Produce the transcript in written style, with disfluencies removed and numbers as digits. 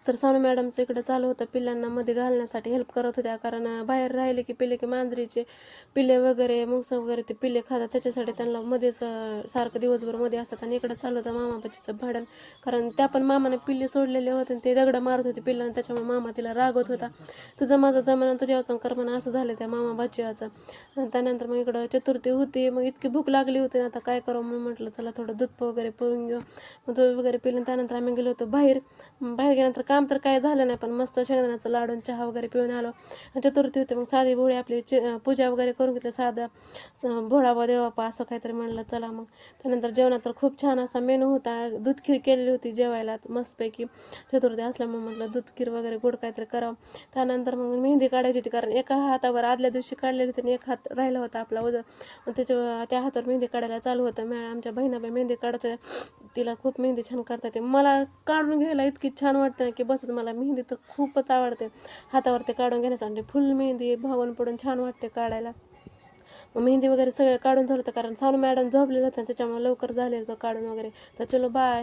तर सानू मॅडमचं इकडं चालू होतं पिल्लांना मध्ये घालण्यासाठी हेल्प करत होत्या. कारण बाहेर राहिले की पिल्ले की मांजरीचे पिल्ले वगैरे मुंगसं वगैरे ते पिल्ले खातात, त्याच्यासाठी त्यांना मध्येच सारखं दिवसभर मध्ये असतात. आणि इकडं चालू होतं मामापाचीचं भांडण. कारण त्या पण मामाने पिल्ले सोडलेले होते आणि ते दगडं मारत होते पिल्लांना, त्याच्यामुळे मामा तिला रागवत होता. तुझं माझं जमाना तुझ्या वाचून कर म्हणा, असं झालं त्या मामा बाचीचं. त्यानंतर मग इकडं चतुर्थी होती, मग इतकी भूक लागली होती ना, आता काय करावं म्हणून म्हटलं चला थोडं दूध वगैरे पिऊन घेऊ. मग दूध वगैरे पिलं. त्यानंतर आम्ही गेलो होतो बाहेर गेल्यानंतर काम तर काय झालं नाही, पण मस्त शेंगदाण्याचं लाडून चहा वगैरे पिऊन आलो. चतुर्थी होती, मग साधी भोळी आपली पूजा वगैरे करून घेतली. साधा भोळाबा देवापा असं काहीतरी म्हणलं चला. मग त्यानंतर जेवणात तर खूप छान असा मेनू होता. दूध खीर केलेली होती जेवायला मस्तपैकी. चतुर्थी असल्यामुळे म्हटलं दूध खीर वगैरे गोड काहीतरी करावं. त्यानंतर मग मेहंदी काढायची होती, कारण एका हातावर आदल्या दिवशी काढलेली होती आणि एक हात राहिला होता आपला मग त्या हातावर मेहंदी काढायला चालू होतं. आमच्या बहिणाबाई मेहंदी काढत होत्या. तिला खूप मेहंदी छान काढता येते. मला काढून घ्यायला इतकी छान वाटते ना की बसत. मला मेहंदी तर खूपच आवडते. हातावरती काढून घेण्यासाठी फुल मेहंदी भागून पडून छान वाटते काढायला. मग मेहंदी वगैरे सगळं काढून झालं होतं, कारण सानू मॅडम झोपलेलं होतं त्याच्यामुळे लवकर झालेलं होतं काढून वगैरे. तर चलो बाय.